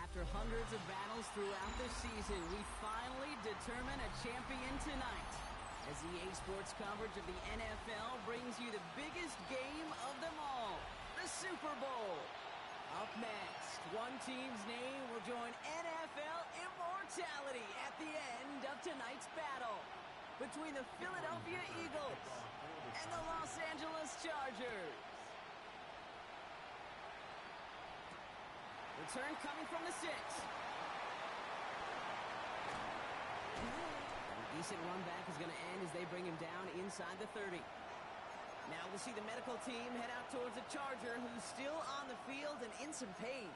After hundreds of battles throughout the season, we finally determine a champion tonight. As EA Sports coverage of the NFL brings you the biggest game of them all, the Super Bowl. Up next, one team's name will join NFL immortality at the end of tonight's battle between the Philadelphia Eagles and the Los Angeles Chargers. Return coming from the 6. A decent run back is going to end as they bring him down inside the 30. Now we'll see the medical team head out towards the Charger, who's still on the field and in some pain.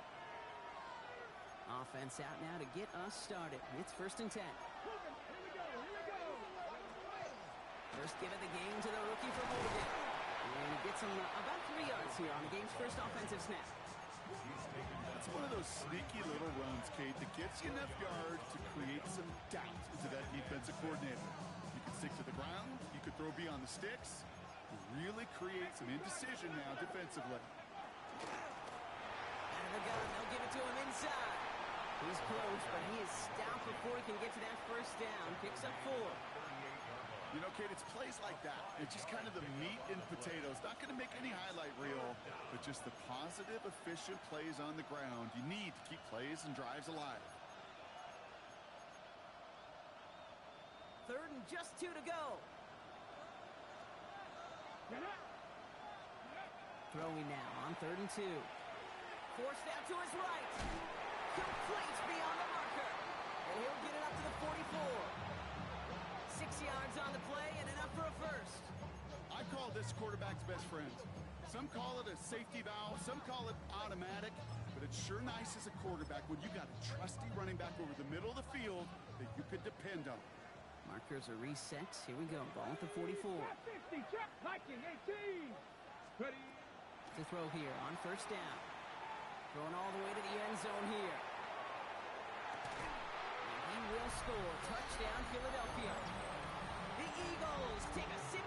Offense out now to get us started. It's 1st and 10. Here we go. First give of the game to the rookie from Oregon. And he gets him about 3 yards here on the game's first offensive snap. It's one of those sneaky little runs, Kate, that gets you enough yards to create some doubt into that defensive coordinator. You can stick to the ground, you could throw beyond the sticks, really create some indecision now defensively. Out of the gun, they'll give it to him inside. He's close, but he is stopped before he can get to that first down. Picks up 4. You know, Kate, it's plays like that. It's just kind of the meat and potatoes. Not going to make any highlight reel, but just the positive, efficient plays on the ground. You need to keep plays and drives alive. 3rd and just 2 to go. Throwing now on 3rd and 2. Forced out to his right. Complete beyond the marker. And he'll get it up to the 44. 6 yards on the play and enough for a first. I call this quarterback's best friend. Some call it a safety valve, some call it automatic, but it's sure nice as a quarterback when you got a trusty running back over the middle of the field that you could depend on. Markers are reset. Here we go. Ball at the 44. 50, check, hiking, 18. Ready. To throw here on 1st down. Throwing all the way to the end zone here. And he will score. Touchdown, Philadelphia. The Eagles take a 6-0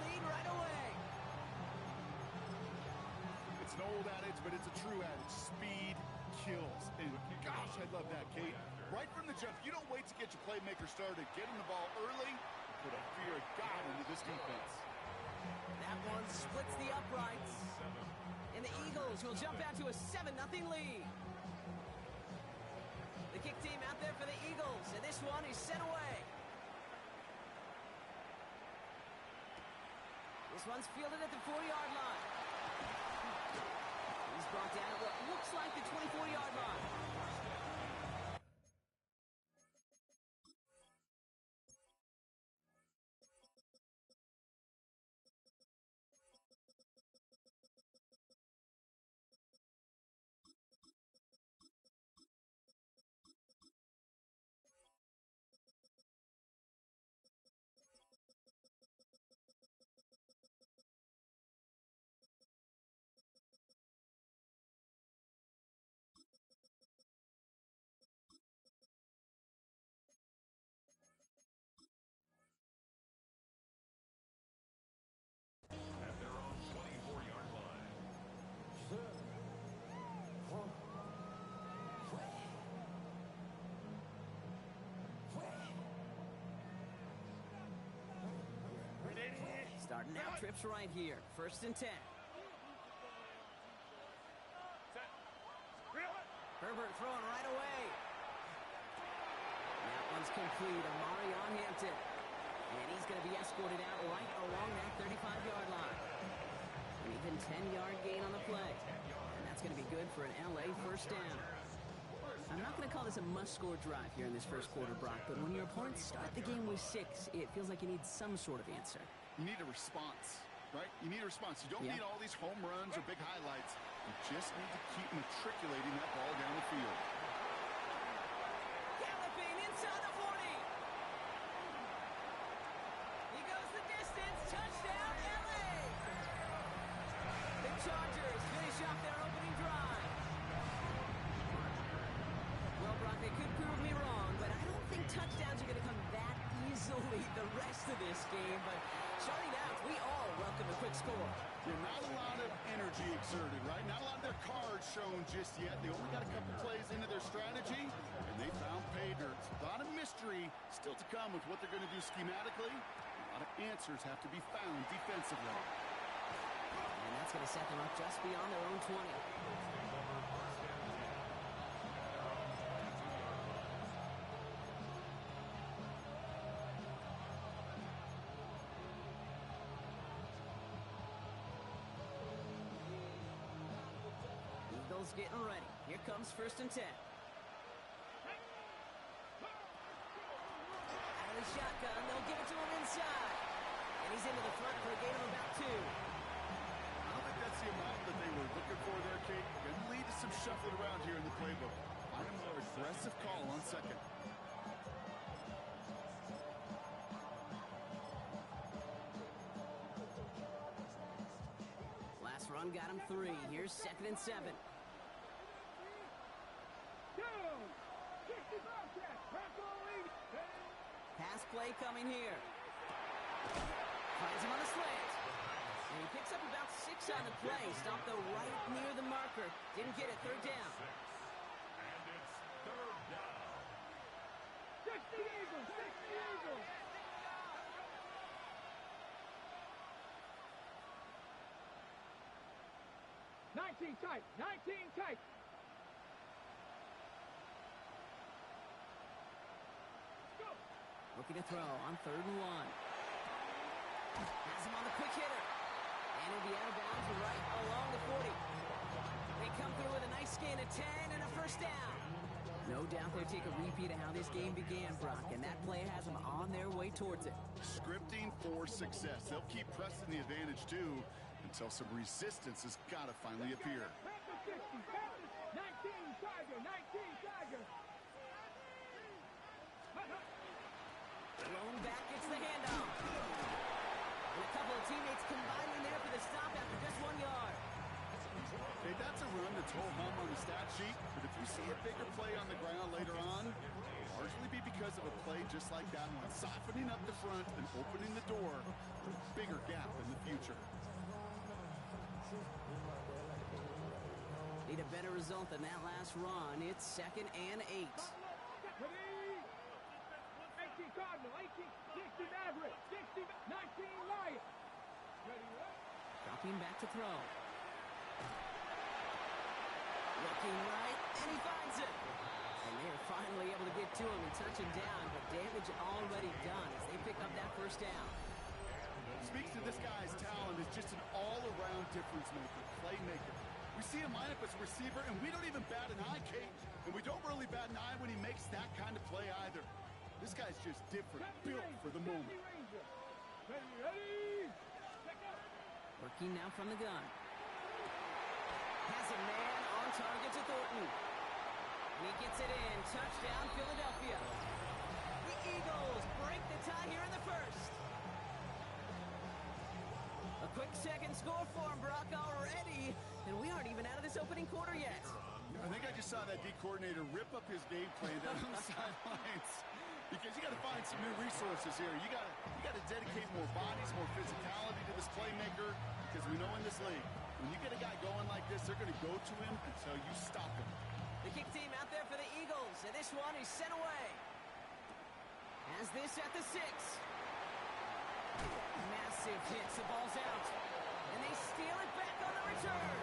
lead right away. It's an old adage, but it's a true adage. Speed kills. And gosh, I love that, Kate. Right from the jump, you don't wait to get your playmaker started. Get him the ball early. Put a fear of God into this defense. That one splits the uprights. And the Eagles will jump out to a 7-0 lead. The kick team out there for the one. He's sent away. This one's fielded at the 40-yard line. He's brought down at what looks like the 24-yard line. At their own 24-yard line. Starting out trips right here. 1st and 10. Herbert throwing right away. That one's complete. Amari on Hampton. And he's going to be escorted out right along that 35-yard line. An even 10-yard gain on the play. And that's going to be good for an LA first down. I'm not going to call this a must-score drive here in this first quarter, Brock, but when your opponents start the game with 6, it feels like you need some sort of answer. You need a response, right? You need a response. You don't need all these home runs or big highlights. You just need to keep matriculating that ball down the field. Galloping inside the 40. He goes the distance. Touchdown, LA. The Chargers finish off their opening drive. Well, Brock, they could prove me wrong, but I don't think touchdowns are going to come that easily the rest of this game. But starting out, we all welcome a quick score. Yeah, not a lot of energy exerted, right? Not a lot of their cards shown just yet. They only got a couple plays into their strategy, and they found pay dirt. A lot of mystery still to come with what they're going to do schematically. A lot of answers have to be found defensively. And that's going to set them up just beyond their own 20. Eagles getting ready. Here comes 1st and 10. Out of the shotgun, they'll give it to him inside. And he's into the front for a gain of about 2. I don't think that's the amount that they were looking for there, Kate. Going to lead to some shuffling around here in the playbook. Find a more aggressive call on 2nd. Last run got him 3. Here's 2nd and 7. Pass play coming here. Finds him on the slant. And he picks up about 6 on the play. Stopped though right near the marker. Didn't get it. 3rd down. And it's 3rd down. 60 Eagles! 60 Eagles! Tight, 19 tight. Go. Looking to throw on 3rd and 1. Has him on the quick hitter. And he'll be out of bounds right along the 40. They come through with a nice gain of 10 and a first down. No doubt they'll take a repeat of how this game began, Brock, and that play has them on their way towards it. Scripting for success. They'll keep pressing the advantage, too, until some resistance has got to finally appear. 19 Tiger, 19 Tiger. Thrown back, gets the handoff. And a couple of teammates combining there for the stop after just 1 yard. Okay, that's a run that's whole hum on the stat sheet, but if you see a bigger play on the ground later on, it'll largely be because of a play just like that one, softening up the front and opening the door for a bigger gap in the future. Need a better result than that last run. It's 2nd and 8. 18 Cardinal, 18, 60 Maverick, 60, 19 Lion. Dropping back to throw. Looking right, and he finds it. And they're finally able to get to him and touch him down, but damage already done as they pick up that first down. Speaks to this guy's talent as just an all-around difference maker, playmaker. We see him line up as a receiver, and we don't even bat an eye, Kate. And we don't really bat an eye when he makes that kind of play either. This guy's just different, built for the moment. Working now from the gun. Has a man on target to Thornton. And he gets it in. Touchdown, Philadelphia. The Eagles break the tie here in the first. A quick second score for him, Brock, already. And we aren't even out of this opening quarter yet. I think I just saw that D coordinator rip up his game plan down on the sidelines. Because you got to find some new resources here. You got to dedicate more bodies, more physicality to this playmaker. Because we know in this league, when you get a guy going like this, they're going to go to him until you stop him. The kick team out there for the Eagles, and this one is sent away. Has this at the 6. Massive hits, the ball's out. And they steal it back on the return.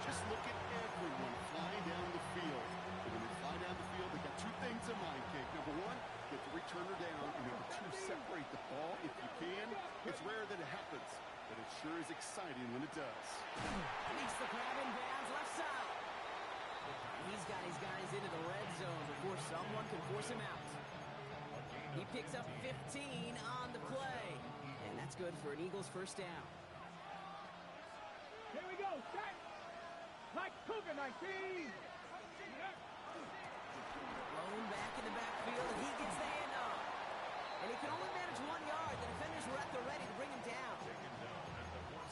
Just look at everyone flying down the field. And when they fly down the field, they got two things in mind, Kate. Number one, get the returner down. And number two, separate the ball if you can. It's rare that it happens, but it sure is exciting when it does. Makes the grab in bounds left side. He's got his guys into the red zone before someone can force him out. He picks up 15 on the play. And that's good for an Eagles first down. Here we go. Set. Like Cougar 19. Blown back in the backfield, and he gets the handoff. And he can only manage 1 yard. The defenders were at the ready to bring him down.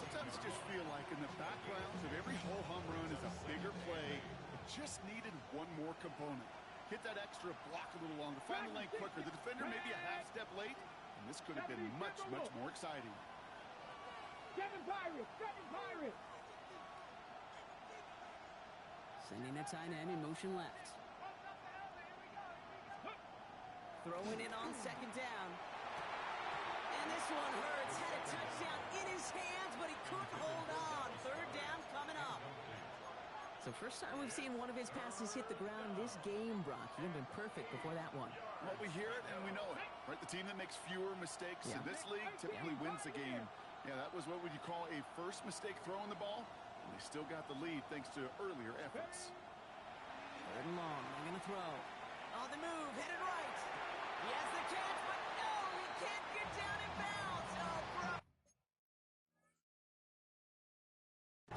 Sometimes just feel like in the background of every ho-hum run is a bigger play. It just needed one more component. Hit that extra block a little longer, find the lane quicker. The defender may be a half step late, and this could have been much, much more exciting. 7 Pirates. 7 Pirates. Sending the tight end in motion left. Throwing it on second down. And this one hurts. Had a touchdown in his hands, but he couldn't hold on. Third down coming up. So first time we've seen one of his passes hit the ground this game, Brock. He had been perfect before that one. Well, we hear it and we know it, right? The team that makes fewer mistakes in this league typically wins the game. Yeah, that was what would you call a first mistake throwing the ball, and they still got the lead thanks to earlier efforts. Third and long, they're going to throw. On the move, headed right. He has the catch, but no, he can't get down in bounds. Oh, bro.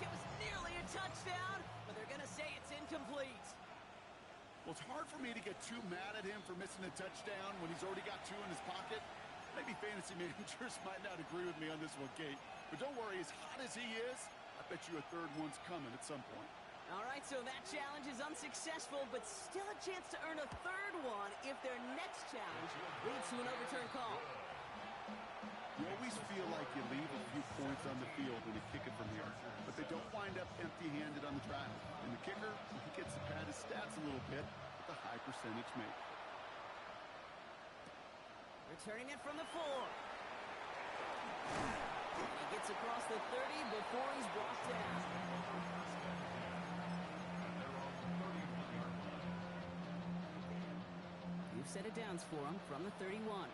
It was nearly a touchdown, but they're going to say it's incomplete. Well, it's hard for me to get too mad at him for missing a touchdown when he's already got 2 in his pocket. Maybe fantasy managers might not agree with me on this one, Kate. But don't worry, as hot as he is, I bet you a third one's coming at some point. All right, so that challenge is unsuccessful, but still a chance to earn a third one if their next challenge leads to an overturned call. You always feel like you leave a few points on the field when you kick it from here, but they don't wind up empty-handed on the drive. And the kicker, he gets to pad his stats a little bit with a high percentage make. Returning it from the 4. And he gets across the 30 before he's brought down. You've set it downs for him from the 31.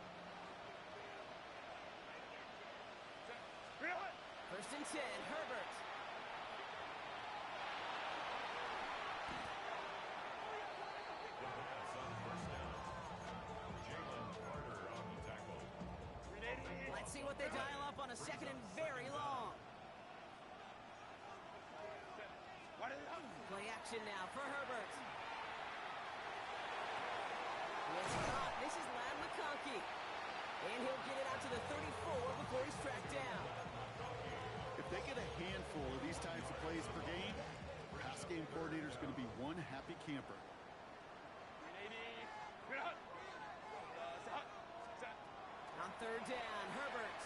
First and 10, Herbert. Let's see what they dial up on a second and very long. Play action now for Herbert. Yes, not. This is Lad McConkey. And he'll get it out to the 34 before he's tracked down. If they get a handful of these types of plays per game, pass game coordinator is going to be one happy camper. On third down, Herbert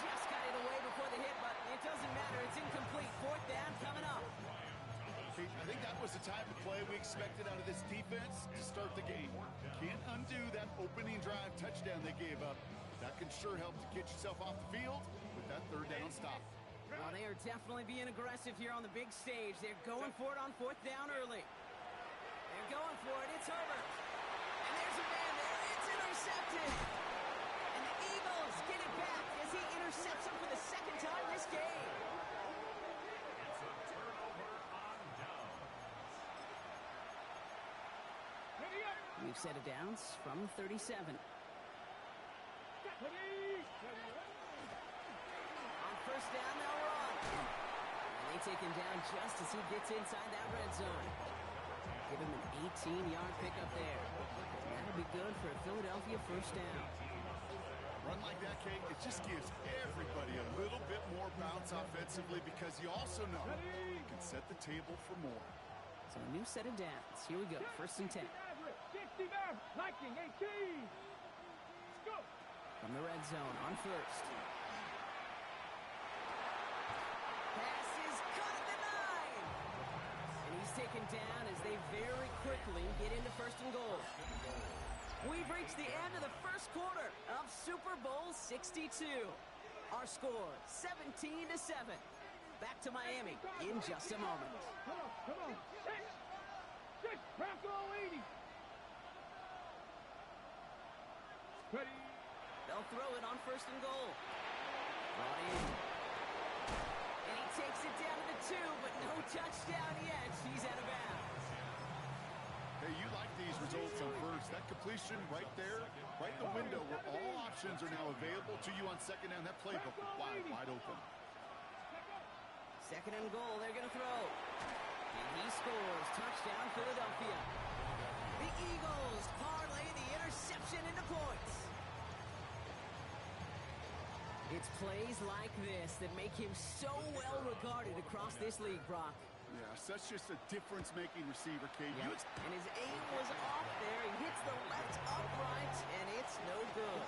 just got it away before the hit, but it doesn't matter. It's incomplete. Fourth down coming up. I think that was the type of play we expected out of this defense to start the game. Can't undo that opening drive touchdown they gave up. That can sure help to get yourself off the field with that third down stop. Well, they are definitely being aggressive here on the big stage. They're going for it on fourth down early. They're going for it. It's Herbert. New set of downs from 37. On first down, they'll run. And they take him down just as he gets inside that red zone. Give him an 18-yard pickup there. That'll be good for a Philadelphia first down. Run like that, Kate, it just gives everybody a little bit more bounce offensively because you also know you can set the table for more. So a new set of downs. Here we go, first and 10. 60 down, liking 18. Let's go. From the red zone on first. Pass is caught at the 9. And he's taken down as they very quickly get into first and goal. We've reached the end of the first quarter of Super Bowl 62. Our score, 17-7. Back to Miami in just a moment. Come on. Six, Bronco 80. Ready. They'll throw it on first and goal. Brought in. And he takes it down to the 2, but no touchdown yet. He's out of bounds. Hey, you like these results on first. That completion right there, right in the window where all options are now available to you on second down. That playbook wide open. Second and goal, they're going to throw. And he scores. Touchdown, Philadelphia. The Eagles parlay the interception into points. It's plays like this that make him so well regarded across this league, Brock. Yeah, such just a difference-making receiver, Kate. Yep. And his aim was off there. He hits the left upright, and it's no good.